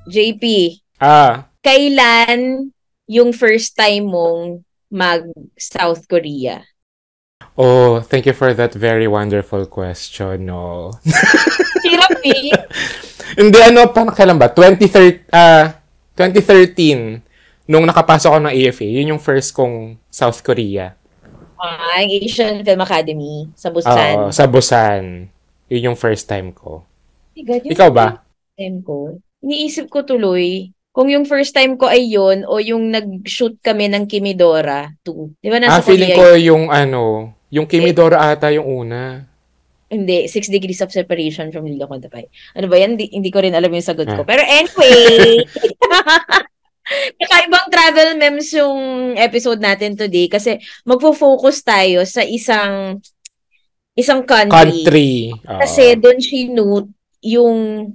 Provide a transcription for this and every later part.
JP, Ah, kailan yung first time mong mag-South Korea? oh, thank you for that very wonderful question, no. Hirap eh. Hindi, kailan ba? 2013, nung nakapasok ako ng AFA, yun yung first kong South Korea. Ang Asian Film Academy sa Oo, Busan. sa Busan. Yun yung first time ko. My God, yung Ikaw ba? first time ko. Iniisip ko tuloy kung yung first time ko ay yun o yung nag-shoot kami ng Kimidora 2. Di ba nasa Feeling Korea ko yun? yung Kimidora ata yung una. Hindi, 6 degrees of separation from Lilo Contapay. Ano ba yan? Hindi ko rin alam yung sagot ko. Ah. Pero anyway, kakaibang travel memes yung episode natin today kasi magfo-focus tayo sa isang country. Country. Kasi doon sinute yung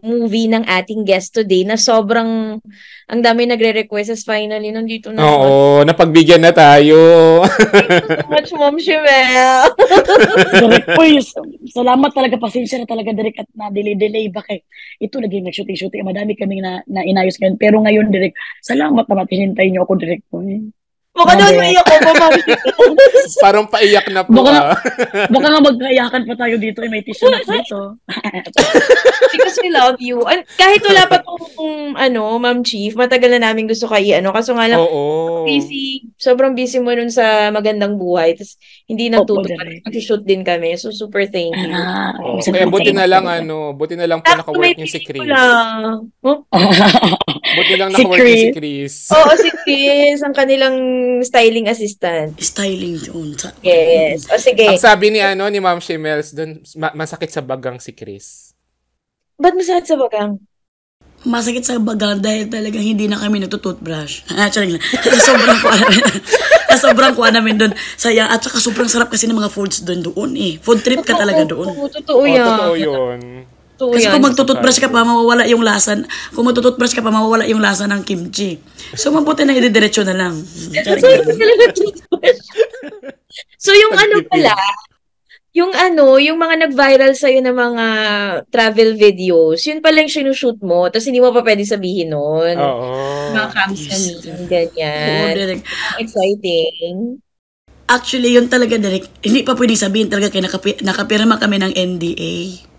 movie ng ating guest today na sobrang ang dami nagre-request as finally nandito na Oo, napagbigyan na tayo. Thank you so much, Mom Shimel. Direk po, salamat talaga, pasensya na talaga Direk at na-delay. Bakit? Ito naging nag-shooting. Madami kaming na inayos ngayon. Pero ngayon Direk, salamat naman hinintay niyo ako Direk po. Baka doon maiyak ko pa, Mom Shimel. Parang paiyak na po. Baka nga magkaiyakan pa tayo dito. May tissue na dito. Because we love you. Kahit wala pa tong Ma'am Chief, matagal na namin gusto kayo kaso nga lang busy, sobrang busy mo nun sa magandang buhay. Tapos hindi natutupad. Mag-shoot din kami. So super thank you. Kaya buti na lang po naka-work niyo si Chris. Buti lang naka-work niyo si Chris. Oo, si Chris, ang kanilang styling assistant. Styling yun. Yes. O sige. Ang sabi ni Ma'am Shimels doon, masakit sa bagang si Chris. Ba't masakit sa bagang? Masakit sa bagang dahil talagang hindi na kami nagtutoothbrush. Charing lang. Sobrang kuha namin doon. Saya. At saka sobrang sarap kasi ng mga foods doon eh. Food trip ka talaga doon. Totoo yan. Totoo yun. Kasi kung magtututbrush ka pa, mawawala yung lasa. Kung magtututbrush ka pa, mawawala yung lasa ng kimchi. So, mabuti na ididiretso na lang. So, yung pala, yung mga nag-viral sa'yo na mga travel videos, yun pala yung sinushoot mo, tapos hindi mo pa pwede sabihin nun. Oo. Mga camps ganyan. Oo, exciting. Actually, yun talaga, Derek, hindi pa pwede sabihin talaga kaya nakapirma kami ng NDA.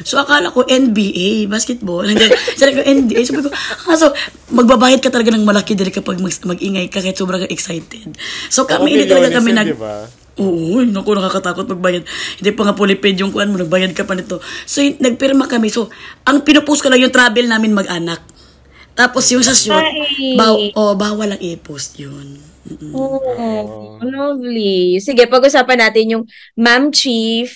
So, akala ko NBA, basketball. Sabi ko, NDA. Sabi ko, so, magbabayad ka talaga ng malaki dali kapag mag-ingay ka kahit sobrang excited. So, kami, hindi talaga kami diba? Oo, naku, nakakatakot magbayad. Hindi pa nga fully-paid yung kuan mo, nagbayad ka pa nito. So, nagpirma kami. So, ang pinupost ko lang yung travel namin mag-anak. Tapos yung sa shoot, bawal ang i-post yun. Lovely. Sige, pag-usapan natin yung Ma'am Chief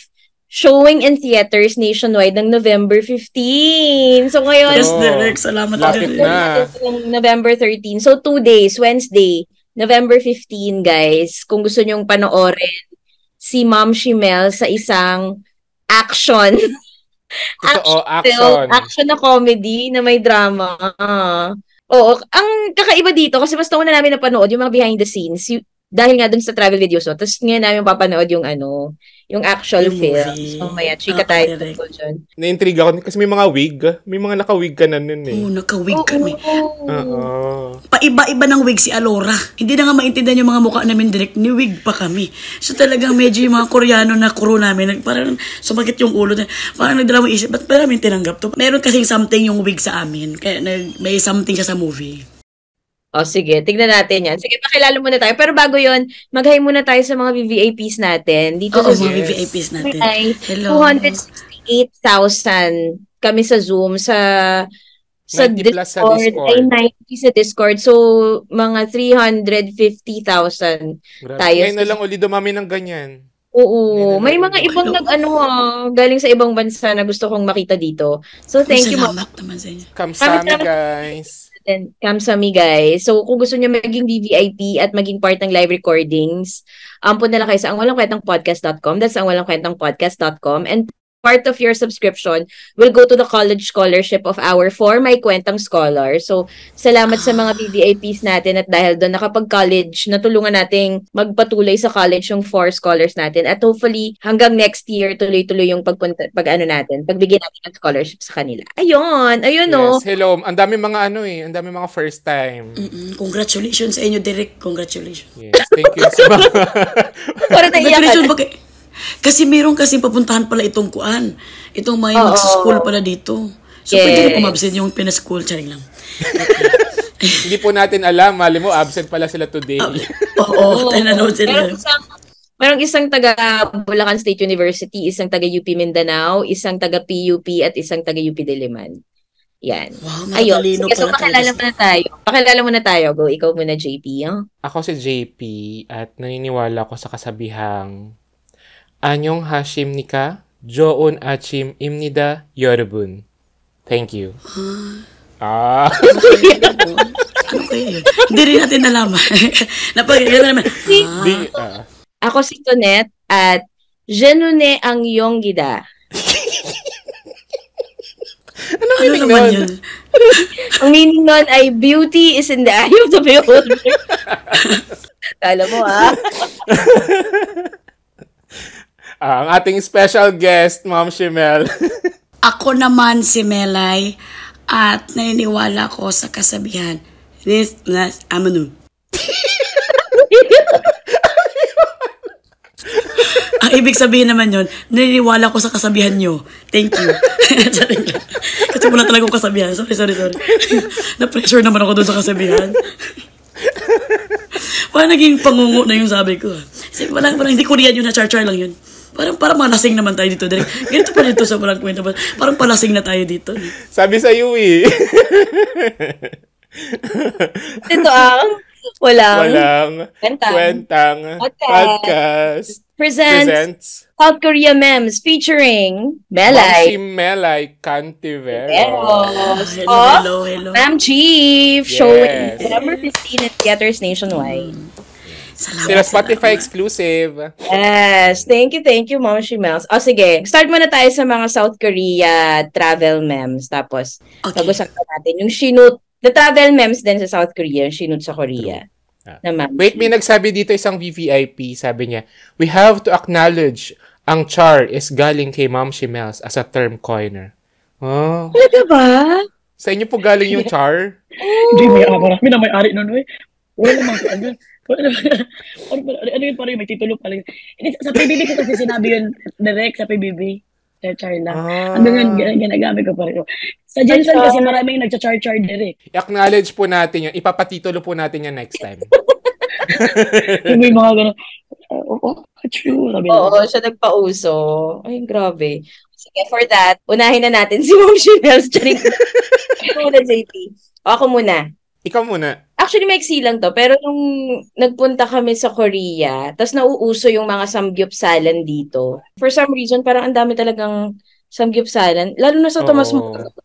showing in theaters nationwide ng November 15. So ngayon, yes, Derek, salamat lapit na. November 13. So 2 days, Wednesday, November 15, guys. Kung gusto nyong panoorin si Ma'am Shimel sa isang action. Action na comedy na may drama. Oo, ang kakaiba dito kasi basta una namin napanood yung mga behind the scenes. Dahil nga dun sa travel videos, so, tapos ngayon namin papanood yung yung actual film. So, maya, chika tayo tungkol dyan. Na-intriga ako kasi may mga wig. May mga naka-wig ka na nun eh. Oo, naka-wig kami. Paiba-iba ng wig si Alora. Hindi na nga maintindihan yung mga mukha namin direct. Ni wig pa kami. So, talagang medyo yung mga Koreano na crew namin, parang sumakit yung ulo. Parang nagdalawang isip, ba't pa namin tinanggap to? Meron kasing something yung wig sa amin. Kaya may something siya sa movie. O sige, tignan natin yan. Sige, pakilala muna tayo. Pero bago yon, mag-hi muna tayo sa mga VVIPs natin. Dito sa mga VVIPs natin. Hello. 268,000 kami sa Zoom. Sa 90 plus sa Discord. Ay, 90 sa Discord. So, mga 350,000 tayo. Ngayon na lang uli dumami ng ganyan. Oo. May mga ibang galing sa ibang bansa na gusto kong makita dito. So, thank you. Salamat naman sa inyo. Kamsami, guys. Kamsami, guys. So, kung gusto niyo maging VVIP at maging part ng live recordings, punta na lang kayo sa angwalangkwentangpodcast.com. That's angwalangkwentangpodcast.com. And part of your subscription will go to the college scholarship of our For My Kwentang Scholars. So, salamat sa mga BVIPs natin at dahil doon nakapag-college, natulungan nating magpatuloy sa college yung 4 scholars natin. At hopefully, hanggang next year, tuloy-tuloy yung pagbigyan natin ng scholarship sa kanila. Ayun, no? Yes, hello. Ang dami mga ang dami mga first time. Congratulations sa inyo, Derek. Congratulations. Yes, thank you so much. Congratulations, kasi meron kasing papuntahan pala itong kuan. Itong may mag-school pala dito. So, pwede rin umabsent yung pinaschool. Charing lang. Hindi po natin alam. Mali mo, absent pala sila today. Tinanood sila. Merong isang taga Bulacan State University, isang taga UP Mindanao, isang taga PUP, at isang taga UP Diliman. Yan. Wow, ayun. Sige, so pakilala muna tayo. Go, ikaw muna, JP. Huh? Ako si JP at naniniwala ko sa kasabihang Anyong Hashim Nika, Joon Achim Imnida Yorobun. Thank you. Okay. Hindi rin natin nalaman. Napagigyan naman. Ako si Tonet at Jenune ang Yonggida. Ano meaning nun? Ang meaning nun ay beauty is in the eye of the beholder. Kala mo, ang ating special guest, Ma'am Shimel. Ako naman si Melay at naniniwala ko sa kasabihan. This last amanu. Ang ibig sabihin naman yun, naniniwala ko sa kasabihan nyo. Thank you. Kasi wala talagang kasabihan. Sorry. Na-pressure naman ako doon sa kasabihan. Parang naging pangungo na yung sabi ko. Kasi parang hindi Korean yun, na-char-char lang yun. Parang malasing naman tayo dito. Ganito pa dito sa Walang Kwenta. Parang palasing na tayo dito. Sabi sa iyo Ito ang Walang Kwentang Podcast presents South Korea Memes featuring Melay. Melay Cantivero. Hello. Ma'am Chief. Yes. Showing November 15 at theaters nationwide. Salamat, Spotify exclusive. Yes. Thank you, Ma'am Shimels. Sige. Start muna tayo sa mga South Korea travel memes. Tapos, pag-usapan natin yung shoot. The travel memes din sa South Korea, yung shoot sa Korea. Wait, may nagsabi dito isang VVIP. Sabi niya, we have to acknowledge ang char is galing kay Ma'am Shimels as a term coiner. Oh. Talaga ba? Sa inyo po galing yung char? Hindi, marami na may-ari nun. Wala naman. Ano yun parang may titulo pala. Sa PBB ko kasi sinabi yun direct sa PBB. Char lang. Hanggang ginagamit ko pa rin. Sa Jensen kasi maraming nagcha-char direct. I-acknowledge po natin yun. Ipapatitulo po natin yan next time. May mga gano'n. True. Oo, siya nagpauso. Ay, grabe. Sige, for that, unahin na natin si Ma'am Shimels. Ikaw muna, JP. Ako muna. Ikaw muna. Actually, maiksi lang to. Pero nung nagpunta kami sa Korea, tapos nauuso yung mga samgyupsalan dito. For some reason, parang ang dami talagang samgyupsalan. Lalo na sa Tomas Morato.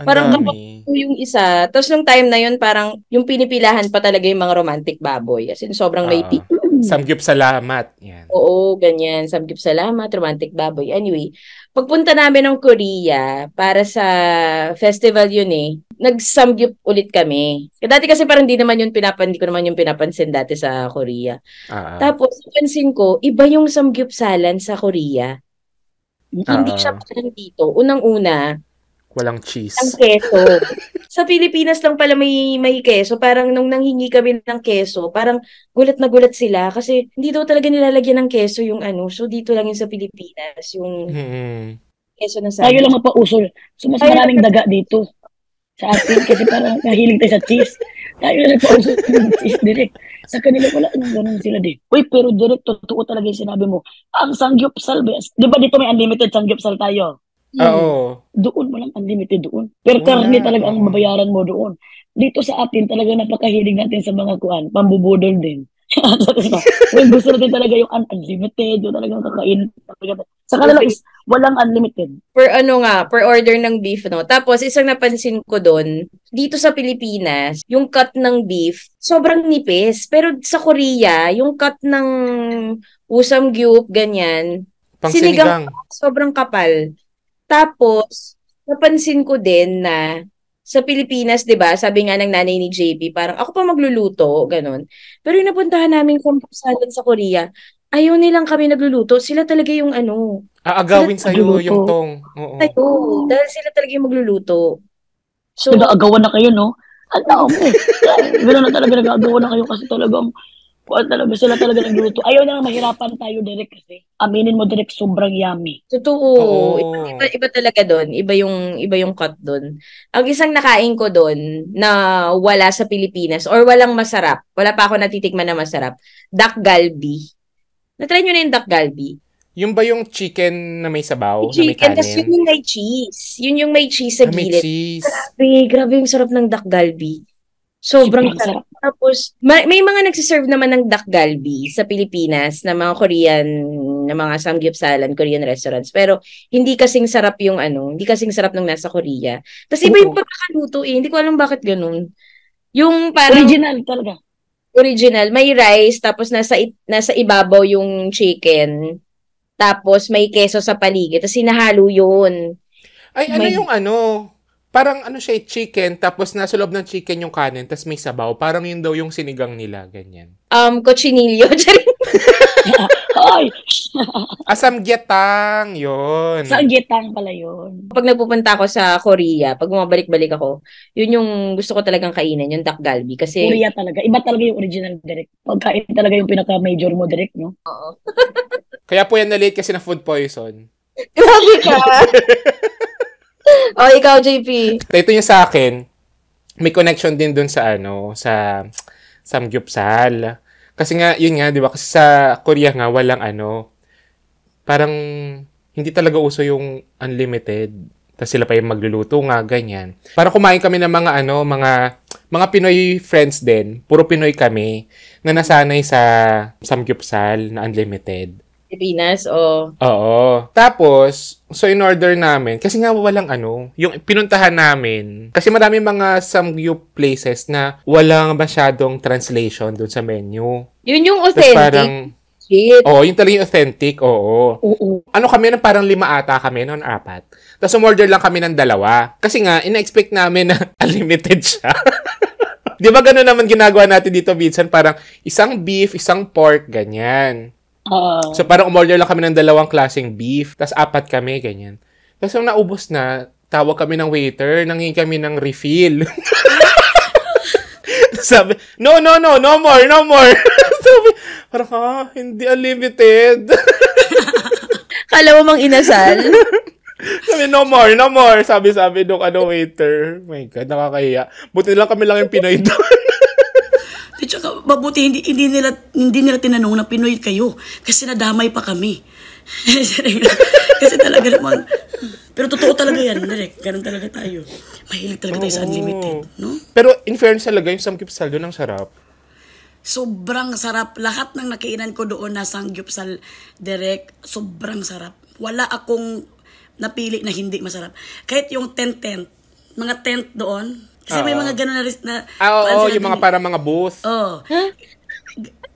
Parang kapag yung isa. Tapos nung time na yun, parang yung pinipilahan pa talaga yung mga romantic baboy. As in, sobrang may Samgyupsalamat. Yan. Oo, ganyan. Samgyupsalamat, romantic baboy. Anyway, pagpunta namin ng Korea, para sa festival yun nag-samgyup ulit kami. Dati kasi parang hindi ko naman yung pinapansin dati sa Korea. Tapos, pansin ko, iba yung samgyupsalan sa Korea. Hindi siya parang dito. Unang-una, walang cheese. Ang keso. Sa Pilipinas lang pala may keso. Parang nung nanghingi kami ng keso, parang gulat na gulat sila kasi hindi daw talaga nilalagyan ng keso yung So dito lang yung sa Pilipinas, yung keso na sa. Tayo lang mapauso. So mas maraming daga dito sa atin kasi parang nahilig tayo sa cheese. Tayo lang nagpauso ng cheese direct. Sa kanila wala nang ganun sila din. Uy, pero direct, totoo talaga yung sinabi mo. Ang samgyupsal, di ba dito may unlimited samgyupsal tayo? Oo. Doon walang unlimited doon. Pero karne talaga ang babayaran mo doon. Dito sa atin talaga napakahilig natin sa mga kuan, pambubudol din. When gusto natin talaga yung unlimited, yung talagang kakain. Sa kanila is walang unlimited. Per order ng beef, no? Tapos isang napansin ko doon, dito sa Pilipinas, yung cut ng beef, sobrang nipis. Pero sa Korea, yung cut ng usamgyup, ganyan, Sinigang. Sobrang kapal. Tapos, napansin ko din na sa Pilipinas, 'di ba? Sabi nga ng nanay ni JP, parang ako pa magluluto, ganun. Pero yung napuntahan namin kumpulsalan sa Korea, ayaw nilang kami nagluluto. Sila talaga yung Aagawin sa'yo yung tong. Oo. Dahil sila talaga yung magluluto. So, nag-aagawan na kayo, no? Ano mo? Gano'n na talaga nag-aagawan na kayo kasi talagang sila talaga nagluluto. Ayaw na lang mahirapan tayo direct kasi. Aminin mo direct, sobrang yummy. Totoo. Iba talaga doon. Iba yung cut doon. Ang isang nakain ko doon na wala sa Pilipinas or walang masarap. Wala pa ako natitikman na masarap. Dak galbi. Na-try nyo na yung dak galbi? Yung ba yung chicken na may sabaw? Chicken, na may kanin? tas yun yung may cheese. Yun yung may cheese sa gilid. May cheese. Grabe yung sarap ng dak galbi. Sobrang sarap. Tapos, may mga nagsiserve naman ng dak galbi sa Pilipinas na mga Korean, na mga samgyeopsalan, Korean restaurants. Pero, hindi kasing sarap yung hindi kasing sarap ng nasa Korea. Tapos, iba yung pagkakaluto eh. Hindi ko alam bakit ganun. Yung parang... Original talaga. Original. May rice, tapos nasa ibabaw yung chicken. Tapos, may keso sa paligid. Tapos, sinahalo yun. Ay, yung parang siya chicken, tapos nasa loob ng chicken yung kanin, tapos may sabaw. Parang yun daw yung sinigang nila, ganyan. Cochinillo. Ay! Samgyetang, yun. Samgyetang pala yun. Pag nagpupunta ako sa Korea, pag bumabalik-balik ako, yun yung gusto ko talagang kainin, yung dak galbi. Kasi... Korea talaga. Iba talaga yung original direct. Pagkain talaga yung pinaka-major mo direct, no? Oo. Kaya po yan na-late kasi na food poison. Grabe ka! Ikaw, JP. Ito yung sa akin, may connection din dun sa sa samgyeopsal. Kasi nga, yun nga, di ba? Kasi sa Korea nga, walang parang hindi talaga uso yung unlimited. Tapos sila pa yung magluluto nga, ganyan. Parang kumain kami ng mga Pinoy friends din. Puro Pinoy kami na nasanay sa samgyeopsal na unlimited. Pilipinas, o... Oo. Tapos, so in order namin, kasi nga walang yung pinuntahan namin, kasi maraming mga samgyup places na walang masyadong translation dun sa menu. Yun yung authentic. Tapos parang, yun talaga yung authentic, oo. Kami, parang 5 ata kami, 4. Tapos umorder lang kami ng 2. Kasi nga, ina-expect namin na unlimited siya. Di ba gano'n naman ginagawa natin dito, minsan, parang isang beef, isang pork, ganyan. So, parang umorder lang kami ng 2 klaseng beef, tas 4 kami, ganyan. Tapos, nung naubos na, tawag kami ng waiter, nangingin kami ng refill. Sabi, no more. Sabi, parang, hindi unlimited. Kala mo mang inasal? Sabi, no more. Sabi nung waiter. My God, nakakahiya. Buti lang kami lang yung Pinoy doon. Tsaka, mabuti, hindi nila tinanong na Pinoy kayo. Kasi nadamay pa kami. Kasi talaga naman. Pero totoo talaga yan, direct. Ganun talaga tayo. Mahilig talaga tayo sa unlimited, no? Pero in fairness talaga, yung samgyeopsal doon ang sarap. Sobrang sarap. Lahat ng nakainan ko doon na samgyeopsal direct, sobrang sarap. Wala akong napili na hindi masarap. Kahit yung mga tent doon, kasi may mga gano'n na... yung mga para mga booth.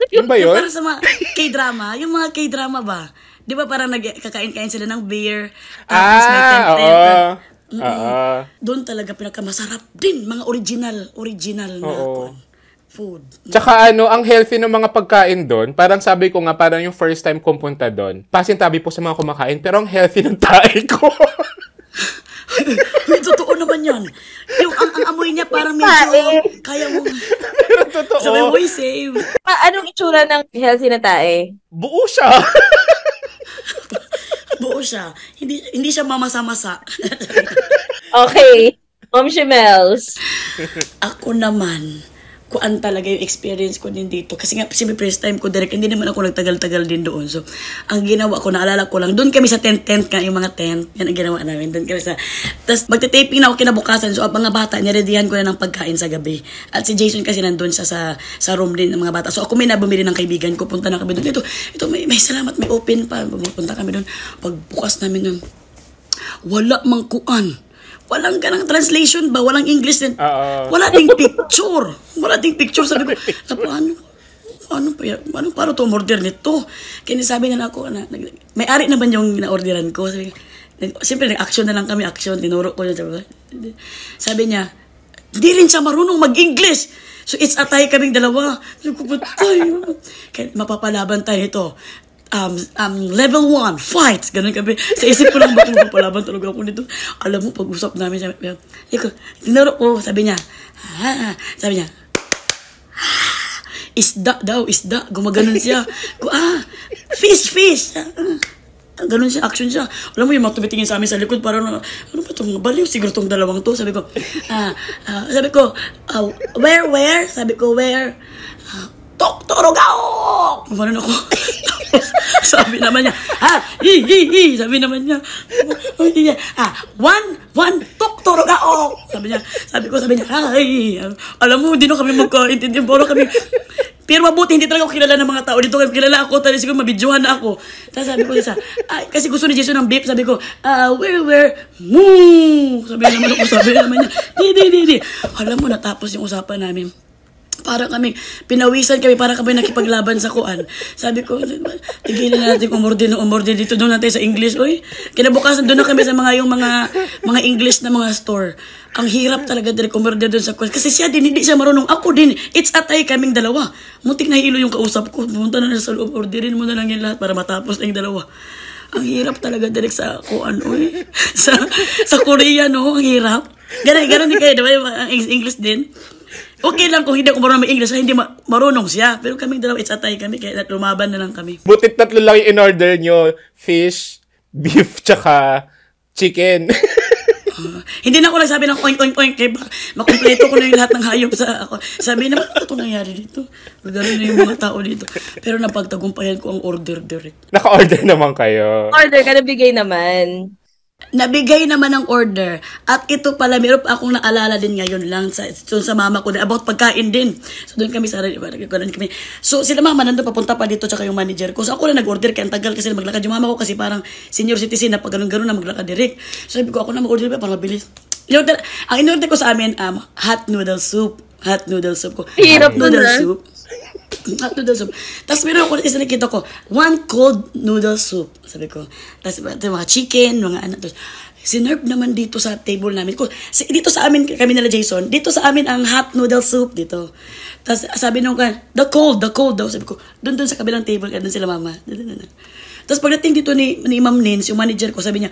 Yun ba yun? Para sa mga K-drama. Yung mga K-drama ba? Di ba parang kakain-kain sila ng beer, tapos may tent. Doon talaga pinakamasarap din. Mga original na food. Tsaka ang healthy ng mga pagkain doon, parang sabi ko nga, parang yung first time kong punta doon, pasintabi po sa mga kumakain, pero ang healthy ng tae ko. Totoo naman yun. Yung ang amoy niya parang medyo kaya mong... Pero totoo. Sabi mo, same. Anong itsura ng healthy na tae? Buo siya. Buo siya. Hindi siya mamasa-masa. Okay. Mom Shemels. Ako naman, kuan talaga yung experience ko din dito. Kasi nga, siyempre first time ko direct, hindi naman ako nagtagal-tagal din doon. So, ang ginawa ko, naalala ko lang, doon kami sa tent, yung mga tent, yan ang ginawa namin. Doon kami tapos magte-taping na ako kinabukasan. So, ang mga bata, niredyhan ko na ng pagkain sa gabi. At si Jason kasi nandun siya sa room din ng mga bata. So, ako may nabumili ng kaibigan ko, punta na kami doon. Ito may salamat, may open pa. Punta kami doon. Pagbukas namin doon, wala mang kuan. Walang ganang translation ba? Walang English din. Wala ding picture. Sabi ko, paano? paano to umorder nito? Kaya sabi na ako, may-ari naman yung na-orderan ko. Siyempre, nag-action na lang kami, tinuro ko yun. Sabi niya, hindi rin siya marunong mag-English. So, it's a tie kaming dalawa. Sabi ko, patay. Kaya mapapalaban tayo ito. Level 1, fight! Ganun kami. Sa isip ko lang, bakit mapapalaban talaga ako nito? Alam mo, pag-usap namin, tinuro ko, sabi niya, isda daw, gumaganon siya. Fish! Ganon siya, action siya. Alam mo yung mga tumitingin sa amin sa likod, parang, ano ba itong baliw? Siguro itong dalawang to. Sabi ko, where? Sabi ko, where? Toktorogao! Gumanon ako. Sabi naman niya, sabi naman niya, one, toktorogao! Sabi niya, alam mo, hindi na kami magkaintindi. Pero mabuti, hindi talaga ako kilala ng mga tao dito. Kilala ako, talaga siguro mabidyohan na ako. Tapos sabi ko sa kasi gusto ni Jason ng beep. Sabi ko, where? Moo! Sabi naman niya, di. Alam mo, natapos yung usapan namin. Para kami, pinawisan kami, para kami nakipaglaban sa kuan. Sabi ko, tigilan natin umorde dito, doon natin sa English. Oy, kinabukasan doon na kami sa mga English na mga store. Ang hirap talaga direct umorde doon sa kuan. Kasi siya din, hindi siya marunong. Ako din, it's a tie kaming dalawa. Muntik na hilo yung kausap ko. Pumunta na sa loob, orderin mo na lang yung lahat para matapos na yung dalawa. Ang hirap talaga direct sa kuan, oy. Sa Korea, no? Ang hirap. Ganon din kayo, diba? Ang English din. Okay lang kung hindi ako marunong mag-English, hindi marunong siya. Pero kaming dalawa, it's a tie kami, kaya lumaban na lang kami. Butit 3 lang yung in-order nyo. Fish, beef, tsaka chicken. Hindi na ako nagsabi ng oink, kaya makumpleto ko na yung lahat ng hayop sa ako. Sabi naman, ano itong nangyari dito? Gano'n na yung mga tao dito. Pero napagtagumpayan ko ang order direct. Naka-order naman kayo. Order ka, nabigay naman. Nabigay naman ang order. At ito pala, meron pa akong naalala din ngayon lang sa mama ko din, about pagkain din. So doon kami So sila mama nandun papunta pa dito tsaka yung manager ko. So ako na nag-order kaya ang tagal kasi maglakad yung mama ko kasi parang senior citizen na pag ganun na maglakad direct. So sabi ko ako na mag-order para mabilis. Ang in-order ko sa amin, hot noodle soup. Hot noodle soup ko. Hirap noodle soup. Hot noodle soup. Tapos meron ako isa nakita ko, one cold noodle soup. Sabi ko. Tapos mga chicken, mga ano. Sinerve naman dito sa table namin. Dito sa amin, kami nila Jason, dito sa amin ang hot noodle soup dito. Tapos sabi nung the cold daw. Sabi ko, doon sa kabilang table, doon sila mama. Tapos pagdating dito ni Ma'am Nins, yung manager ko, sabi niya,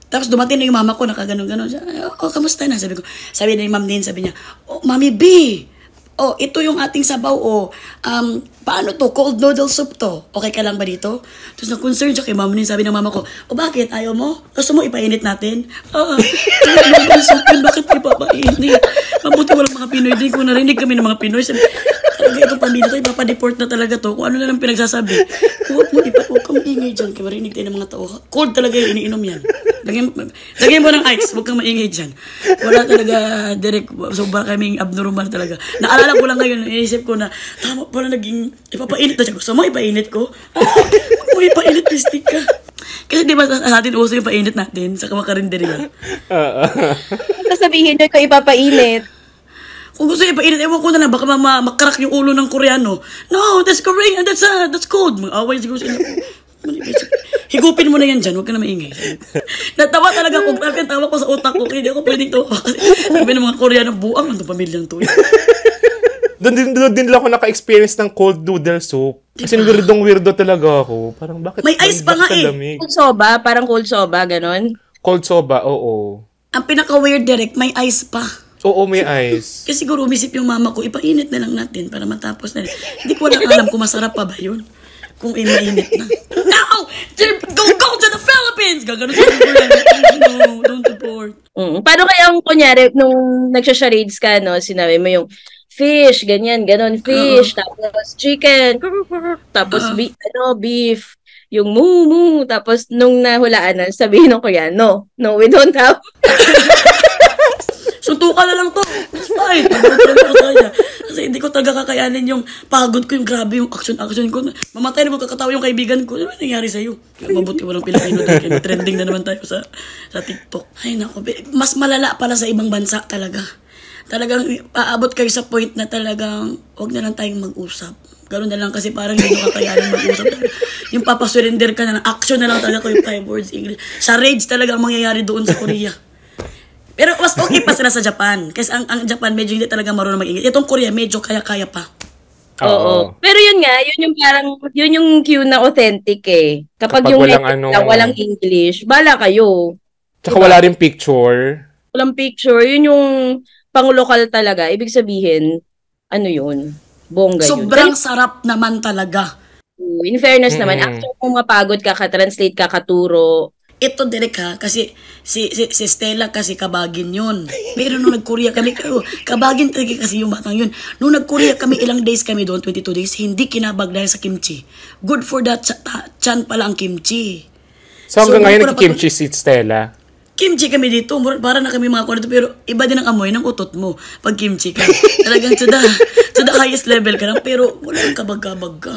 tapos dumating na yung mama ko, nakaganon-ganon. Kamusta na? Sabi ni Ma'am Nins, sabi niya, Mami B, ito yung ating sabaw, paano to? Cold noodle soup to. Okay ka lang ba dito? Tapos na-concern siya kay mama niya. Sabi ng mama ko, bakit? Ayaw mo? Gusto mo ipainit natin? Noodle soup yun, bakit ipapainit? Mabuti walang mga Pinoy din. Kung narinig kami ng mga Pinoy, sabi, talaga itong pamilya to, ipapa-deport na talaga to. Kung ano na lang pinagsasabi. Huwag kang maingay dyan. Kaya marinig tayo ng mga tao. Cold talaga yung iniinom yan. Lagyan mo ng ice. Huwag kang maingay dyan. Wala talaga, direct. Sobra kaming abnormal talaga. Naalala ko lang ngayon, inisip ko na, tama pala naging, ipapainit na siya. Gusto mo ipainit ko? Huwag mo ipainit, pistik ka. Kasi di ba sa atin uso yung painit natin sa kamakarinder. Sasabihin nyo ko ipapainit. Kung gusto niya ipainit, ewan ko na lang, baka makarak yung ulo ng Koreano. No, that's Korean, that's cold. Mag-away siguro sila. Higupin mo na yan dyan, huwag ka na maingay. Natawa talaga ako, tawa ko sa utak ko, kaya di ako pwedeng to. Sabi ng mga Koreano, buang ang pamilyang to. Doon din lang ako naka-experience ng cold noodle soup. Kasi weirdo talaga ako. Parang bakit? May ice pa nga Cold soba, parang cold soba, ganon. Cold soba, oo. Ang pinaka-weird direct, may ice pa. Oo, may ice. Kasi siguro umisip yung mama ko, ipainit na lang natin para matapos na. Hindi ko lang alam kung masarap pa ba yun. Kung mainit na. No! Go to the Philippines! Gagano sa no, don't deport. Paano kaya ang kunyari, nung nagsha-charades ka, no, sinabi mo yung fish, ganon, fish, tapos chicken, tapos beef, yung moo, tapos nung nahulaan na, sabihin ng Koreano, no, we don't have. Suntukan na lang to. Ay, kasi hindi ko talaga kakayanin yung pagod ko, yung grabe yung action ko. Mamatay na magkakatawa yung kaibigan ko. Ano ba nangyari sa'yo? Kaya mabuti walang Pilipino dahil trending na naman tayo sa TikTok. Ay nako, mas malala pala sa ibang bansa talaga. Talagang aabot kayo sa point na talagang huwag na lang tayong mag-usap. Gano'n na lang kasi parang hindi mo kakayanin mag-usap. Yung papasurrender ka na ng action na lang talaga ko yung 5 words English. Sa rage talaga ang mangyayari doon sa Korea. Pero mas okay pa sila sa Japan. Kasi ang Japan medyo hindi talaga marunong mag-English. Itong Korea medyo kaya-kaya pa. Oo. Pero yun nga, yun yung cue na authentic eh. Kapag yung walang English, bala kayo. Tsaka wala rin picture. Walang picture, yun yung pang-lokal talaga. Ibig sabihin, yun? Bongga yun. Sobrang sarap naman talaga. In fairness naman, after kung mapagod ka, ka-translate ka, katuro. Ito direct ha, kasi si Stella kasi kabagin yun. Pero nung nag-Korea kami, kabagin talaga kasi yung batang yun. Nung nag-Korea kami, ilang days kami doon, 22 days, hindi kinabag dahil sa kimchi. Good for that, chan pala ang kimchi. So hanggang ngayon nag-kimchi si Stella? Kimchi kami dito, para na kami mga kwarto, pero iba din ang amoy ng utot mo pag kimchi ka. Talagang to the highest level ka lang, pero wala yung kabag-kabag ka.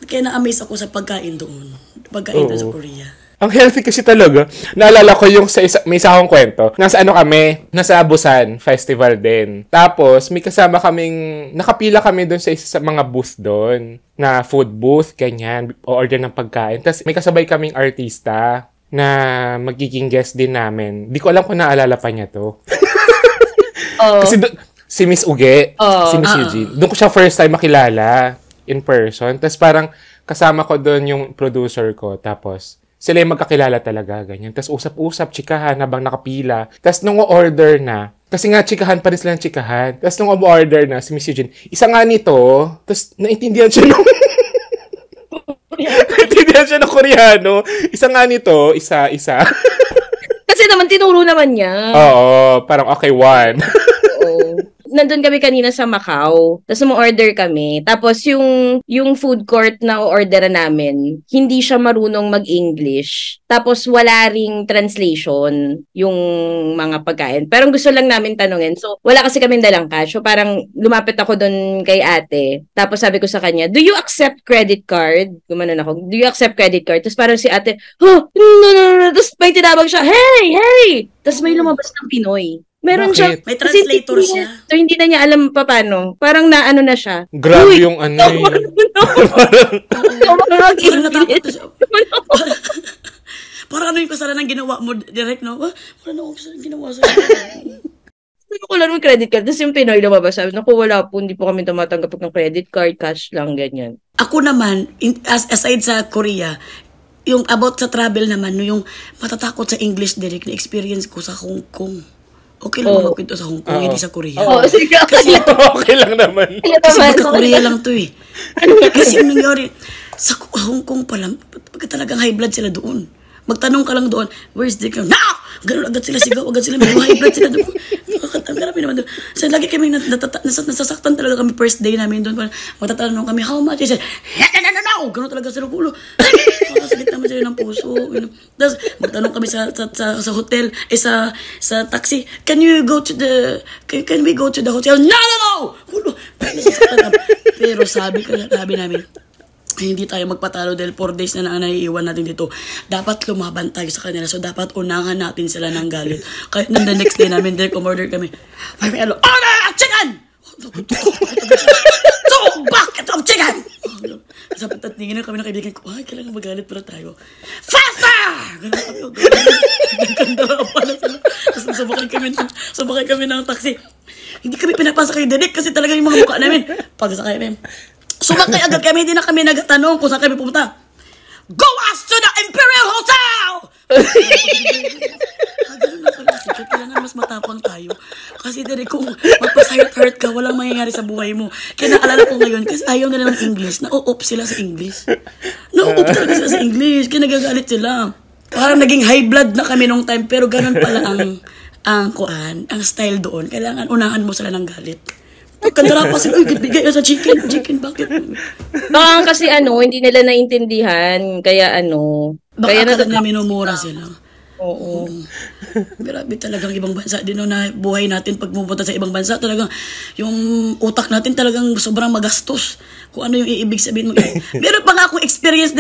Kaya na-amaze ako sa pagkain doon. Pagkain doon sa Korea. Ang healthy kasi talaga. Naalala ko yung may isa akong kwento. Nasa nasa Busan Festival din. Tapos, may kasama nakapila kami doon sa isa sa mga booth doon. Na food booth, ganyan. O-order ng pagkain. Tapos, may kasabay kaming artista na magiging guest din namin. Di ko alam kung naalala pa niya to. Kasi si Miss Uge, si Miss Eugene. Doon ko siya first time makilala in person. Tapos parang kasama ko doon yung producer ko. Tapos, sila yung magkakilala talaga, ganyan. Tapos usap-usap, chikahan habang nakapila. Tapos nung order na, kasi nga chikahan pa rin sila ng chikahan. Tapos nung order na, si Miss Eugene, isa nga nito, tapos naintindihan siya naintindihan siya ng Koreano. Isa nga nito, isa. Kasi naman, tinuro naman niya. Oo, parang okay, one. Oo. Nandun kami kanina sa Macau. Tapos order kami. Tapos yung food court na o-orderan namin, hindi siya marunong mag-English. Tapos wala ring translation yung mga pagkain. Pero gusto lang namin tanungin. So, wala kasi kaming dalang cash. So, parang lumapit ako dun kay ate. Tapos sabi ko sa kanya, do you accept credit card? Gumanon ako, do you accept credit card? Tapos parang si ate, no. Tapos may tinawag siya, hey! Tapos may lumabas ng Pinoy. Meron siya. May translator siya. So, hindi na niya alam pa paano. Parang naano na siya. Grabe yung ano yun. Parang natakot siya. Parang ano yung kasalanan ginawa mo direct, no? Wala na akong kasalanan ginawa sa'yo. Sabi ko lang yung credit card. Tapos yung Pinoy lumabas. Sabi, naku, wala po. Hindi po kami tumatanggap ng credit card. Cash lang, ganyan. Ako naman, aside sa Korea, yung about sa travel naman, no, yung matatakot sa English direct na experience ko sa Hong Kong. Okay lang magkwento sa Hong Kong, hindi sa Korea. Sige. Kasi okay lang naman. Kasi magka-Korea lang to eh. Kasi yung nangyari, sa Hong Kong pala, pagka talagang high blood sila doon. Magtanong ka lang doon, where's the car? No! Ganun agad sila sigaw, agad sila may high blood sila doon. Nakakatanggaramin naman doon. So lagi kami nasasaktan talaga kami first day namin doon. Magtatanong kami, how much? I said, no! Ganun talaga sila ulo. Makasakit naman sila ng puso. Tapos magtanong kami sa hotel, sa taxi, can we go to the hotel? No! Ulo. Pero sabi namin, hindi tayo magpatalo dahil 4 days na naiiwan natin dito. Dapat lumaban tayo sa kanila. So, dapat unahan natin sila ng galit. Kahit nang the next day namin, direct umorder kami. Chicken! Bucket of chicken! Sabi tatingin na kami ng kaibigan ko, kailangan magalit pero tayo. Faster! Ganun kami. Nagkanda pa na sila. Tapos sabakay kami ng taxi. Hindi kami pinapasakay direct kasi talaga yung mga mukha namin. Pagsakay namin. Sumakay agad kami, hindi na kami nagtanong kung saan kami pumunta. Go us to the Imperial Hotel! Ganun na pala. Kailangan mas matapang tayo. Kasi direct kung magpas-hurt ka, walang mangyayari sa buhay mo. Kaya naalala ko ngayon, kasi ayaw nila ng English. Na-oop sila sa English. Na-oop talaga sila sa English. Kaya nagagalit sila. Parang naging high blood na kami nung time. Pero ganun pala ang style doon. Kailangan unahan mo sila ng galit. Pagkandara pa sila, bigay sa chicken, bakit? Baka kasi hindi nila naintindihan, kaya Baka na minumura sila. Oo. Grabe talagang ibang bansa din na buhay natin pag pumunta sa ibang bansa, talagang yung utak natin talagang sobrang magastos. Kung ano yung iibig sabihin mo. Meron pa nga akong experience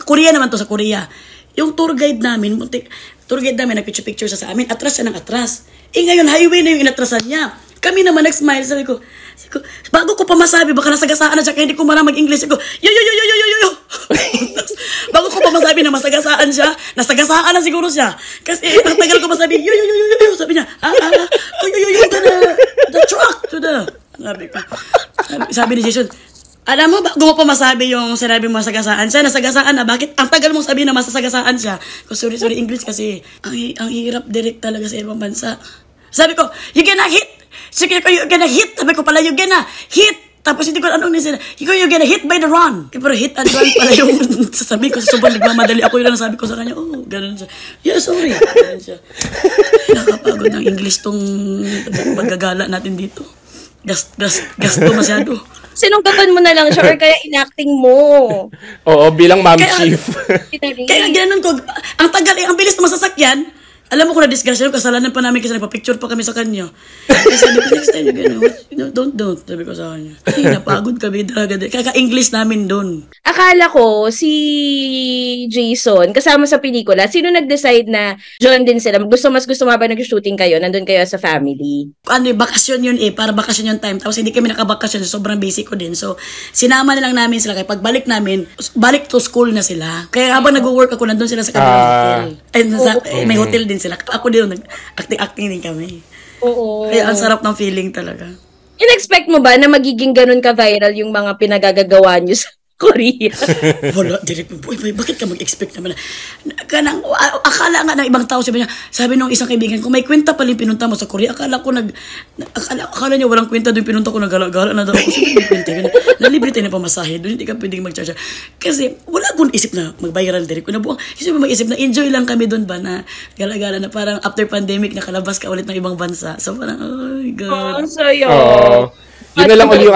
Korea naman to, sa Korea. Yung tour guide namin, nagpicture-picture sa amin, atras siya ng atras. Ngayon, highway na yung inatrasan niya. Kami naman nag-smile, sabi ko, Bago ko pa masabi, baka nasagasaan na siya, kaya hindi ko marang mag-English. Yo. Bago ko pa masabi na masagasaan siya, nasagasaan na siguro siya. Kasi ang tagal ko masabi, yo. Sabi niya, the truck to the... Sabi ni Jason, alam mo, bago mo pa masabi yung sinabi mo masagasaan siya, nasagasaan na, bakit ang tagal mong sabihin na masasagasaan siya? Sorry, English kasi, ang hirap direct talaga sa ibang bansa. Sabi ko, you gonna hit. Sige ko, you gonna hit. Sabi ko pala, you gonna hit. Tapos hindi ko anong nisila. You gonna hit by the run. Pero hit and run pala yung sasabihin ko. Sobrang nagmamadali ako yun ang sabi ko sa kanya. Oh, ganun siya. Yeah, sorry. Ganun siya. Nakapagod ng English tong paggagala natin dito. Gasto masyado. Sinunggaban mo na lang siya or kaya inacting mo. Oo, bilang mom chief. Kaya ganun ko. Ang tagal, ang bilis na masasakyan. Alam mo kung na-disgussion yung kasalanan pa namin kasi nagpa-picture pa kami sa kanya. Kasi sabi ko, next time, don't. Sabi ko sa kanya. Ay, napagod kami talaga. Kaka-English namin doon. Akala ko, si Jason, kasama sa pelikula, sino nag-decide na join din sila? Mas gusto ba nag-shooting kayo? Nandun kayo sa family? Bakasyon yun para bakasyon yung time. Tapos hindi kami nakabakasyon, sobrang busy ko din. So, sinama na lang namin sila. Kaya pagbalik namin, balik to school na sila. Kaya habang nag-work ako, nandun sila sa kabilang hotel. May hotel din sila. Ako din, nag-acting din kami. Oo. Kaya ang sarap ng feeling talaga. In-expect mo ba na magiging ganun ka-viral yung mga pinagagagawa niyo sa Korea? Wala, direct mo, boy, bakit ka mag-expect naman? Akala nga ng ibang tao, sabi nung isang kaibigan ko, may kwenta pala yung pinunta mo sa Korea. Akala niya walang kwenta doon pinunta ko, nagala-gala na daw ako. Sabi may kwenta yun. Nalibre tayo na pamasahe doon, hindi ka pwedeng mag-charge. Kasi wala akong isip na mag-viral direct ko. Kasi mag-isip na enjoy lang kami doon ba na gala-gala na parang after pandemic nakalabas ka ulit ng ibang bansa. So parang, oh my God. Oh, sayo. Yun na lang ulit yung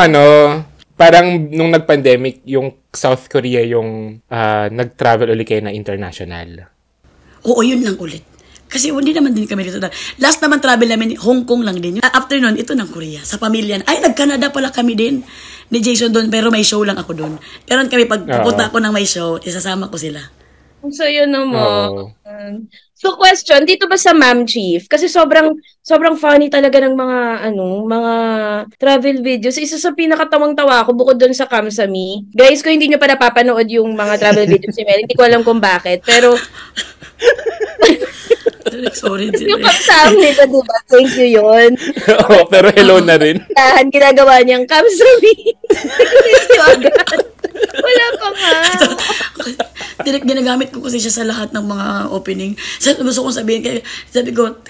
parang nung nag-pandemic, yung South Korea yung nag-travel ulit kayo na international. Oo, yun lang ulit. Kasi hindi naman din kami dito. Last naman travel namin, Hong Kong lang din. After nun, ito ng Korea. Sa pamilya. Ay, nag-Canada pala kami din ni Jason doon. Pero may show lang ako doon. Pero kami, pag pupunta ako ng may show, isasama ko sila. So, yun naman. So, question, dito ba sa Ma'am Chief? Kasi sobrang funny talaga ng mga travel videos. Isa sa pinakatawang-tawa ako bukod doon sa Kamsami. Guys, kung hindi nyo pa napapanood yung mga travel videos ni Mel, hindi ko alam kung bakit. Pero, sorry. yung Kamsami nila, diba? Thank you yun. Oo, pero hello na rin. Ginagawa niyang Kamsami. Thank you agad. Wala pa nga. Direct ginagamit ko kasi siya sa lahat ng mga opening. Gusto kong sabihin, sabi ko,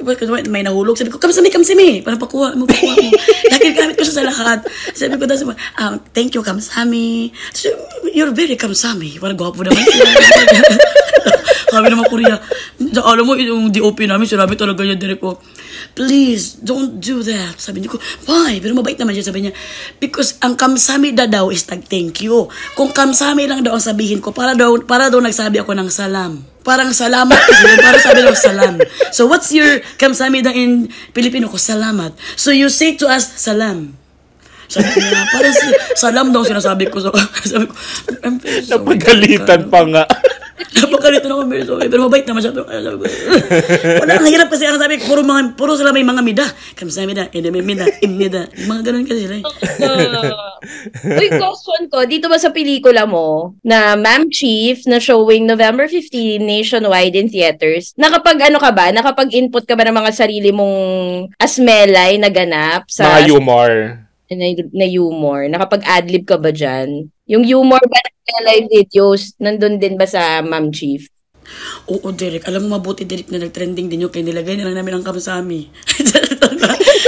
may nahulog. Sabi ko, kamsami. Parang pakuha mo. Lagi gamit ko siya sa lahat. Sabi ko, thank you, kamsami. So, you're very kamsami. Parang gwapo naman siya. Sabi naman Korea. Alam mo, yung DOP namin, sinabi talaga niya direct ko, please, don't do that. Sabi niya ko, why? Pero mabait naman siya. Sabi niya, because ang kamsami daw is thank you. Kung kamsami lang daw ang sabihin ko, para daw nagsabi ako ng salam. Parang salamat kasi para sabi daw salam. So what's your kamsami daw in Filipino ko? Salamat. So you say to us, salam. Sabi niya, parang salam daw sinasabi ko. So, sabi ko, I'm very sorry. Napagalitan pa nga. Napakalitan ako, very sorry. Pero mabait naman siya. Sabi ko, wala, ang hirap kasi ang sabi ko, puro sila may mga mida. Kamsamida, imida. Mga ganun kasi sila. Uy, question ko, dito ba sa pelikula mo, na Ma'am Chief, na showing November 15, nationwide in theaters, nakapag-input ka ba ng mga sarili mong asmelay na ganap? Sa mga humor. Na humor. Nakapag-adlib ka ba dyan? Yung humor ba na live videos, nandun din ba sa Ma'am Chief? Oo, Derek. Alam mo, mabuti, Derek, na nag-trending din yun. Kaya nilagay na lang namin ang kamsami.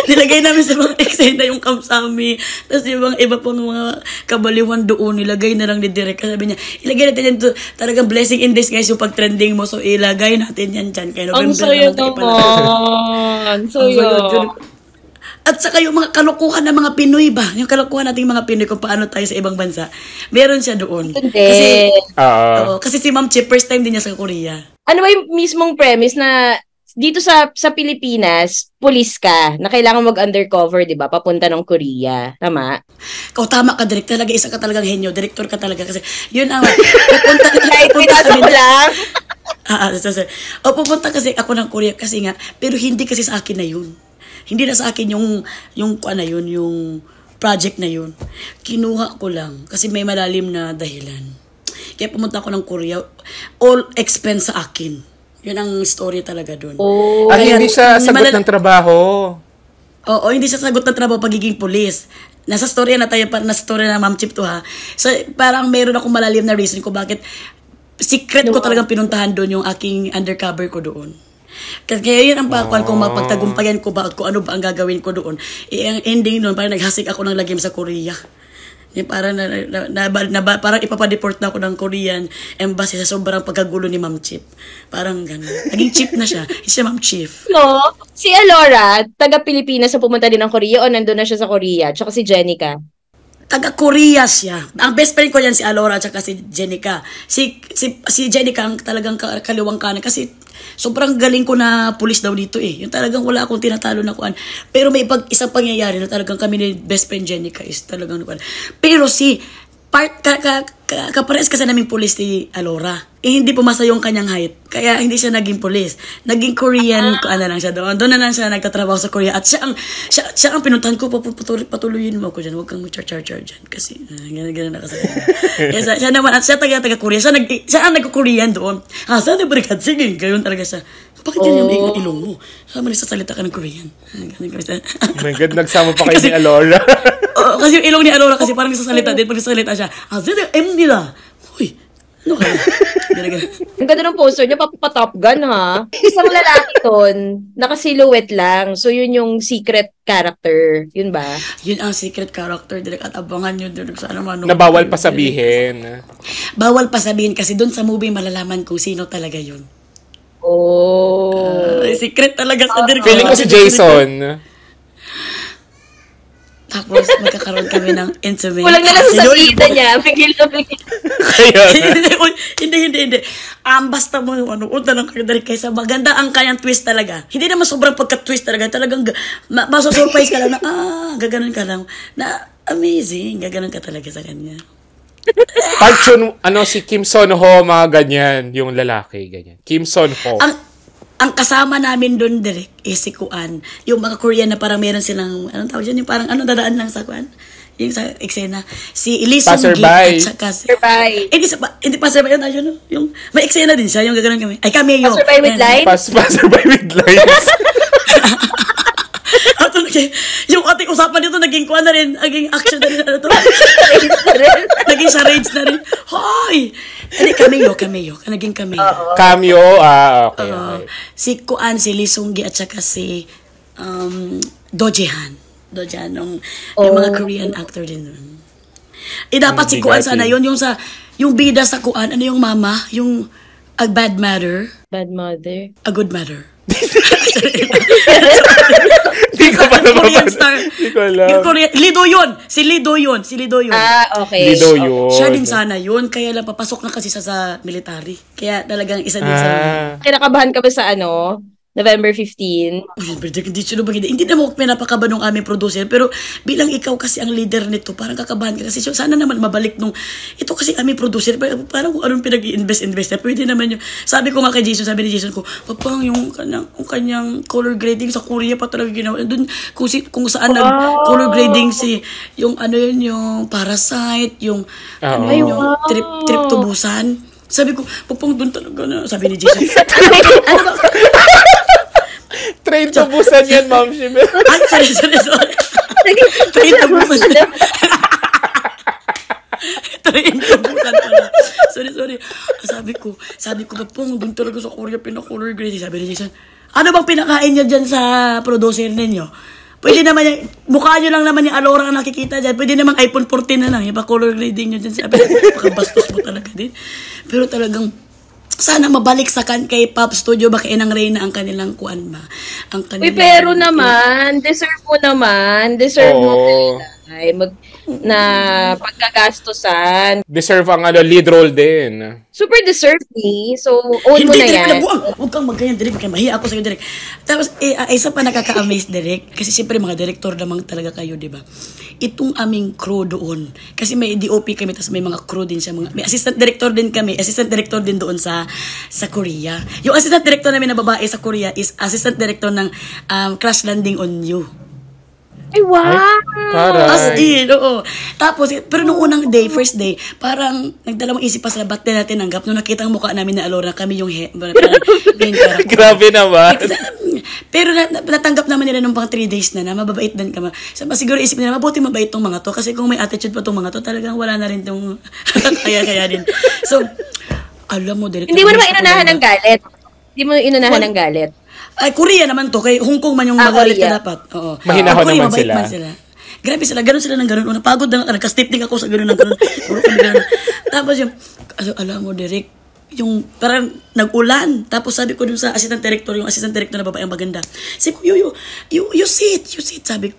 Nilagay namin sa mga eksena yung kamsami. Tapos yung iba pang mga kabaliwan doon, nilagay na lang ni Derek. Sabi niya, ilagay natin yan to, talagang blessing in disguise yung pag-trending mo. So, ilagay natin yan dyan. Kaya November naman. So, yun. At saka yung mga kalokohan ng mga Pinoy ba? Yung kalokohan nating mga Pinoy kung paano tayo sa ibang bansa. Meron siya doon. Kasi si Ma'am Chip, first time din niya sa Korea. Ano ba yung mismong premise na dito sa Pilipinas, pulis ka, na kailangan mag-undercover, di ba? Papunta ng Korea. Tama? Tama ka, Direk. Talaga, isa ka talagang henyo. Director ka talaga. Kasi yun ang... pupunta kasi ako ng Korea kasi nga, pero hindi kasi sa akin na yun. Hindi na sa akin yung project na yun. Kinuha ko lang kasi may malalim na dahilan. Kaya pumunta ako ng Korea. All expense sa akin. Yun ang story talaga doon. Oh. Hindi siya sagot ng trabaho. Oo, hindi siya sagot ng trabaho pagiging police. Nasa story na tayo, nasa story na Ma'am Chip to ha. So, parang meron akong malalim na reason ko bakit secret ko talagang pinuntahan doon yung aking undercover ko doon. Kaya yun ang pakuan kung mapagtagumpayan ko ba at kung ano ba ang gagawin ko doon. Ang ending noon, parang naghasik ako ng lagim sa Korea. Parang, parang ipapadeport na ako ng Korean embassy sa sobrang pagkagulo ni Ma'am Chip. Parang gano'n. Naging Chip na siya. Siya Ma'am Chief. No, si Alora, taga-Pilipinas na pumunta din ng Korea o nandun na siya sa Korea? Tsaka si Jenica. Taga-Korea siya. Ang best friend ko yan si Alora at si Jenica. Si Jenica ang talagang kaliwang kanan kasi sobrang galing ko na pulis daw dito eh. Yung talagang wala akong tinatalo na kuan. Pero may isang pangyayari na talagang kami ni best friend Jenica is talagang kuan. Pero si kapares kasi naming pulis ni Alora. Hindi pumasa yung kanyang height. Kaya hindi siya naging pulis. Naging Korean, lang siya doon. Doon na lang siya nagtatrabaho sa Korea. At siya ang pinuntahan ko, patuloyin mo ako dyan. Huwag kang char dyan. Kasi, gano'n na kasi. Kaya siya naman, siya taga-Korea. Siya ang nagko-Korean doon. Saan na barikat? Sige, gano'n talaga siya. Bakit yan yung ilong mo? Saan mo nagsasalita ka ng Korean? Oh my God, nagsama pa kayo ni Alora. Kasi yung ilong ni Alora kasi parang nagsasalita din. Pag nagsasalita siya, nila. Uy, ano ka? Ang ganda ng poster niya, pa-Top Gun ha. Isang lalaki ton, naka-silhouette lang. So yun yung secret character. Yun ba? Yun ang secret character. Direk at abangan nyo. Sana na bawal pa sabihin. Bawal pa sabihin kasi doon sa movie malalaman kung sino talaga yun. Oh. Secret talaga sa Direk. Feeling ko si Jason. Tapos magkakaroon kami ng intimate. Kulang na lang sa salita niya. Bigil na bigil. Hindi. Basta mo, unta lang kayo dali kaysa maganda ang kanyang twist talaga. Hindi naman sobrang pagka-twist talaga. Talagang masasurprise ka lang na, gaganon ka lang. Na amazing. Gaganon ka talaga sa kanya. Park si Kim Son Ho, mga ganyan. Yung lalaki, ganyan. Kim Son Ho. Ang kasama namin doon, Direk, si Kuan. Yung mga Korean na parang meron silang, anong tawag dyan? Yung parang, dadaan lang sa Kuan? Yung sa eksena. Si Lee Sung-gi at saka Passerby. Hindi passerby yun, ayun, no? Yung, may eksena din siya, yung gagawin kami. Ay, cameo. Passerby with lines? Passerby with lines. Yung ating usapan dito, naging Kuan na rin, naging action na rin. Naging charades na rin. Hoy! Hindi, cameo. Naging cameo. Cameo, okay. Si Kuan, si Lee Sung-gi at saka si Dojehan, yung mga Korean actor din nun. Dapat si Kuan sana yun, yung bida sa Kuan, ano yung mama, yung a bad mother. Bad mother. A good mother. Hindi ko pa naman. Korean star. Hindi ko alam. Si Lee Do yun. Okay. Lee Do yun. Siya din sana yun. Kaya lang papasok na kasi sa military. Kaya talagang isa din sa... Kinakabahan ka ba sa November 15? Hindi naman pinapakaba nung aming producer. Pero bilang ikaw kasi ang leader nito, parang kakabahan ka kasi. Sana naman mabalik nung... Ito kasi aming producer. Parang kung anong pinag-invest na. Pwede naman yun. Sabi ko nga kay Jason, sabi ni Jason ko, papang yung kanyang color grading sa Korea pa talaga ginawa. Doon kung saan color grading yung yung Parasite, yung trip to Busan. Sabi ko, papang doon talaga na. Sabi ni Jason. Ano ba? Train to Busan yan, Ma'am Shimmer. Ay, sorry. Train to Busan. Train to Busan pala. Sorry. Sabi ko, papang doon talaga sa Korea pina-color grading. Sabi ni Jason, ano bang pinakain niyo dyan sa producer ninyo? Pwede naman mukha nyo lang naman yung Alora ang nakikita dyan. Pwede naman iPhone 14 na lang. Yung pa-color grading nyo dyan. Sabi ko, pakabastos mo talaga din. Pero talagang, sana mabalik sa kay Pop Studio, baka Inang Reyna ang kanilang kuan ba? Pero naman, deserve mo na pagkagastusan. Deserve ang lead role din. Super deserve ni. So, own mo na yan. Huwag kang magganyan, Direk. Mahiya ako sa'yo, Direk. Tapos, isa pa nakaka-amaze, Direk. Kasi siyempre mga director naman talaga kayo, di ba? Itong aming crew doon. Kasi may DOP kami, tapos may mga crew din siya. May assistant director din kami. Assistant director din doon sa Korea. Yung assistant director namin na babae sa Korea is assistant director ng Crash Landing on You. Ay, wow! As in, oo. Tapos, pero nung unang day, first day, parang nagdalawang isip pa sila, ba't din natin nanggap? Nung nakita ang mukha namin na Alora, kami yung main character. Grabe naman. Pero natanggap naman nila nung pang 3 days na mababait din kami. Siguro isip nila, mabuti mabait tong mga to. Kasi kung may attitude pa tong mga to, talagang wala na rin tong kaya din. So, alam mo, direct. Hindi mo naman inunahan ng galit. Hindi mo inunahan ng galit. Ay, Korea naman to. Kay Hong Kong man yung magalit na dapat. Oo. Mahinahon naman sila. Grabe sila. Ganun sila ng ganun. Napagod na. Nagka-stipling ako sa ganun ng ganun. Tapos yung, alam mo, Derek, yung parang nag-ulan. Tapos sabi ko dun sa assistant director, yung assistant director na babae ang maganda. Sabi ko, you sit. Sabi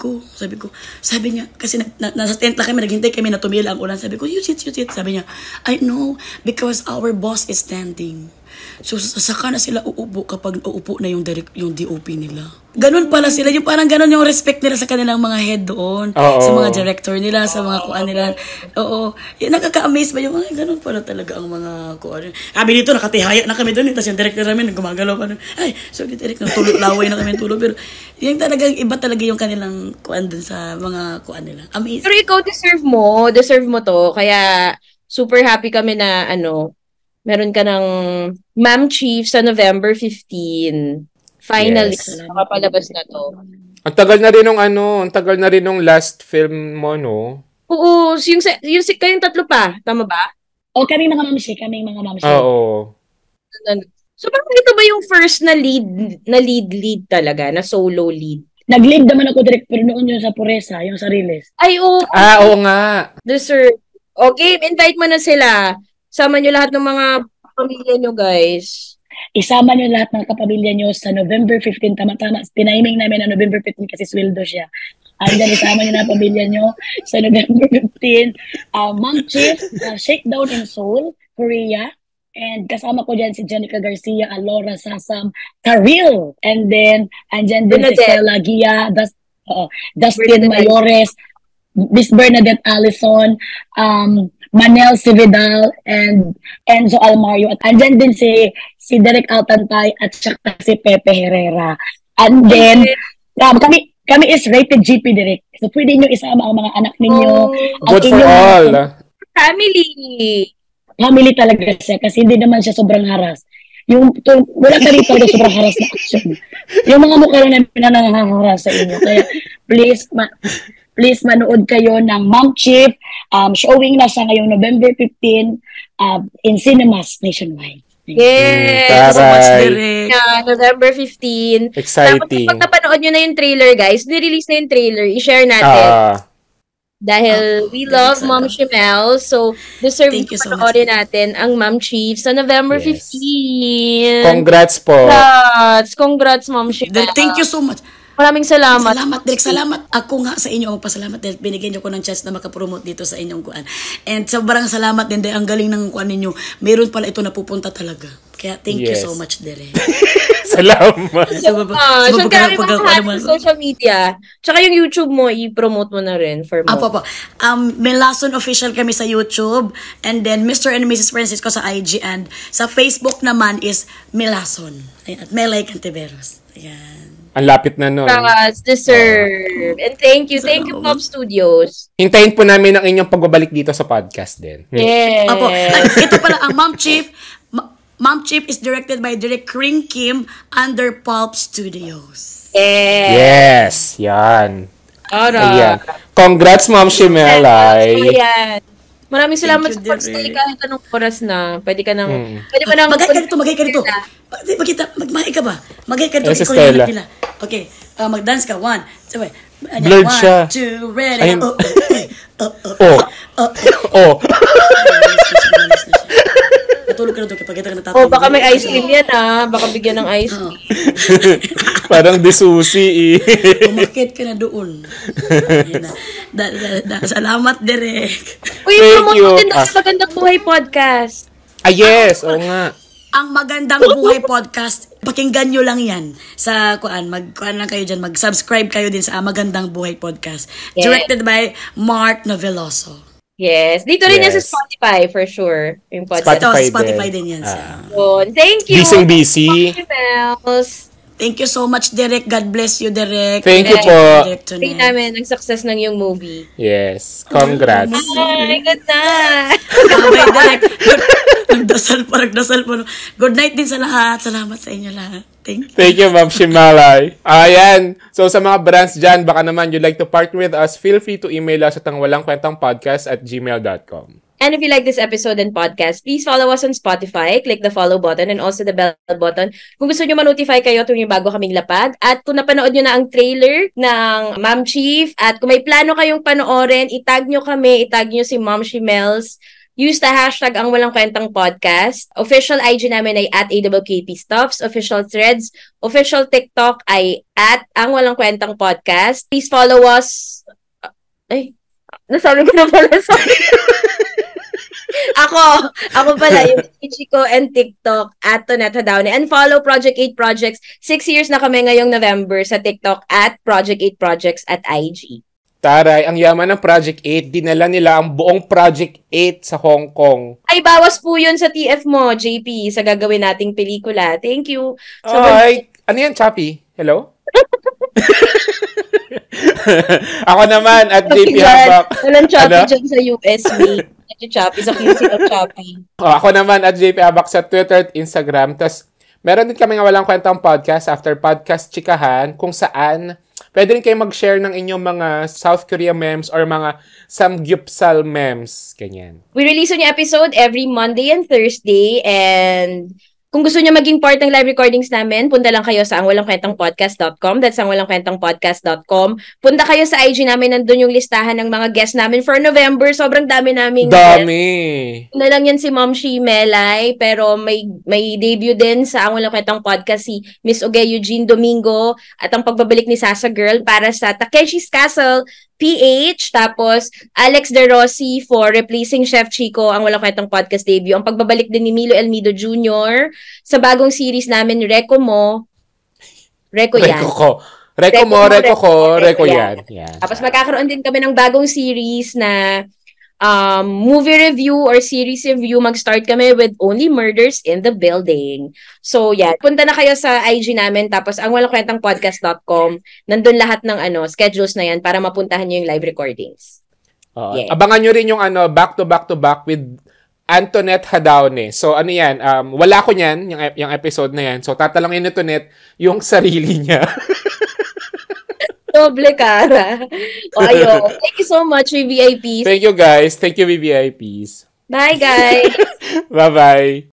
niya, kasi nasa tent lang kami, naghintay kami na tumila ang ulan. Sabi ko, you sit. Sabi niya, I know, because our boss is standing. So, saka na sila uupo kapag uupo na yung DOP nila. Ganun pala sila. Yung parang ganun yung respect nila sa kanilang mga head doon. Sa mga director nila, sa mga kuan nila. Oo. Yung nakaka-amaze ba yung ganun pala talaga ang mga kuan. Sabi dito, nakatihaya na kami doon. Tapos yung director namin, gumagalaw pa. Ay, sorry, director, laway na kami tulog. Pero yung talagang iba talaga yung kanilang kuan dun sa mga kuan nila. Amazing. Pero ikaw, deserve mo to. Kaya, super happy kami na, meron ka ng Ma'am Chief sa November 15. Finally, nakapalabas na to. Ang tagal na rin nung last film mo, no? Oo, kayong tatlo pa, tama ba? Kaming mga mamshi. Oo. So, bakit ito ba yung first na lead talaga, na solo lead? Nag-lead naman ako direct, pero noon yung sa Puresa, yung sa Riles. Ay, oo. Oo nga. Deserve. Okay, invite mo na sila. Sama nyo lahat ng mga pamilya nyo, guys. Isama nyo lahat ng kapamilya nyo sa November 15. Tama-tama. Tiniming namin na November 15 kasi sweldo siya. Andyan, isama nyo na pamilya nyo sa November 15. Ma'am Chief, Shakedown in Seoul, Korea. And kasama ko dyan si Jenica Garcia, Alora Sasam, Karil. And then, andyan din si Stella Gia, Dustin Mayores, Miss Bernadette Allison, Manel Cividal, and Enzo Almario. At andyan din si Derek Altantay at saka si Pepe Herrera. And then, kami is rated GP, Derek. So, pwede nyo isama ang mga anak ninyo. Good for all. Family talaga siya kasi hindi naman siya sobrang haras. Wala ka rin talaga sobrang haras na action. Yung mga mukha lang na nangangaharas sa inyo. Kaya, please manood kayo ng Ma'am Chief. Showing na siya ngayong November 15 in cinemas nationwide. Yes! So much direct. November 15. Exciting. Tapos pag napanood nyo na yung trailer, guys, nirelease na yung trailer, i-share natin. Dahil we love Ma'am Shimel, so deserve ko panoorin natin ang Ma'am Chief sa November 15. Congrats po. Congrats, Ma'am Shimel. Thank you so much. Maraming salamat. Salamat. Ako nga sa inyo ang pasalamat dahil binigyan niyo ko ng chance na makapromote dito sa inyong kuan. And sobrang salamat din dahil ang galing ng kuan ninyo. Meron pala ito napupunta talaga. Kaya thank you so much, Dere. Salamat. So, kaya mga social media. Tsaka yung YouTube mo, i-promote mo na rin for more. Melason Official kami sa YouTube. And then, Mr. and Mrs. Francisco sa IG. And sa Facebook naman is Melason. At Melay Cantiveros. Ayan. Ang lapit na nun. Deserve. And thank you, Pop Studios. Hintayin po namin ang inyong pagbabalik dito sa podcast din. Yes. Ito pala ang Ma'am Chief. Ma'am Chief is directed by Derek Kring Kim under Pulp Studios. Yes. Yan. Ayan. Congrats, Ma'am Shimelay. Ayan. Maraming salamat sa pag-stay kahit anong oras na. Pwede ka nang... Magay ka rito. Magmahik ka ba? Magay ka rito. Stella. Okay. Mag-dance ka. 1, 2, blurred siya. 1, 2, ready. Natulog ka na doon kapag kita ka natatulog. Baka may ice cream yan baka bigyan ng ice cream. Parang disusi Umakit ka na doon. Salamat, Derek. Promote mo din sa Magandang Buhay Podcast. Yes, oo nga. Ang Magandang Buhay Podcast, pakinggan nyo lang yan sa kuan lang kayo dyan, mag-subscribe kayo din sa Magandang Buhay Podcast. Directed by Mark Noveloso. Yes. Dito rin yan sa Spotify, for sure. Yung podcast. Spotify din yan. Thank you. Busy. Thank you so much, Derek. God bless you, Derek. Thank you po. Pray namin ang success ng yung movie. Yes. Congrats. Ay, good night. Bye, Derek. Nagdasal pa. Good night din sa lahat. Salamat sa inyo lahat. Thank you, Ma'am Shimalay. Ayan. So, sa mga brands dyan, baka naman you'd like to partner with us, feel free to email us at angwalangkwentangpodcast@gmail.com. And if you like this episode and podcast, please follow us on Spotify. Click the follow button and also the bell button. Kung gusto nyo ma-notify kayo tuwing bago kaming lapag. At kung napanood nyo na ang trailer ng Ma'am Chief, at kung may plano kayong panoorin, itag nyo kami, itag nyo si Ma'am Shimels. Use the hashtag ang walang kwentang podcast. Official IG namin ay @AWKPstuffs. Official threads, official TikTok ay @ang walang kwentang podcast. Please follow us. Nasabi ko na pala. Sorry. Ako pala, yung Ichiko and TikTok @TonetHadaone. And follow Project 8 Projects. 6 years na kami ngayong November sa TikTok @Project 8 Projects @IG. Taray, ang yaman ng Project 8. Dinala nila ang buong Project 8 sa Hong Kong. Ay, bawas po yun sa TF mo, JP, sa gagawin nating pelikula. Thank you. Ay, ano yan, Chappy? Hello? Ako naman, @JP Habak. Walang Chappy dyan sa USB. Chappy sa QC of Chappy. Ako naman, @JP Habak sa Twitter at Instagram. Tapos, meron din kami nga walang kwentang podcast after podcast chikahan kung saan pwede rin kayo mag-share ng inyong mga South Korea memes or mga samgyupsal memes. Ganyan. We release yung episode every Monday and Thursday, and kung gusto niyo maging part ng live recordings namin, punta lang kayo sa angwalangkwentangpodcast.com. That's angwalangkwentangpodcast.com. Punta kayo sa IG namin, nandun yung listahan ng mga guests namin for November. Sobrang dami naming Dami! Na lang yan si Ma'am Shimelay, pero may debut din sa Ang Walang Kwentang Podcast si Miss Oge Eugene Domingo at ang pagbabalik ni Sasa Girl para sa Takeshi's Castle PH, tapos Alex De Rossi for replacing Chef Chico, Ang Walang Kwentang Podcast debut. Ang pagbabalik din ni Milo Elmido Jr. sa bagong series namin, Reko Yan. Tapos magkakaroon din kami ng bagong series na movie review or series review. Mag-start kami with Only Murders in the Building. So, yeah. Punta na kayo sa IG namin, tapos angwalangkwentangpodcast.com. Nandun lahat ng schedules na yan para mapuntahan nyo yung live recordings. Yeah. Abangan nyo rin yung back to back with Antoinette Hadaone. So, ano yan? Wala ko yan, yung episode na yan. So, tatalangin ni Tonet yung sarili niya. Doble cara. Ayo. Thank you so much, VVIPs. Thank you, guys. Thank you, VVIPs. Bye, guys. Bye-bye.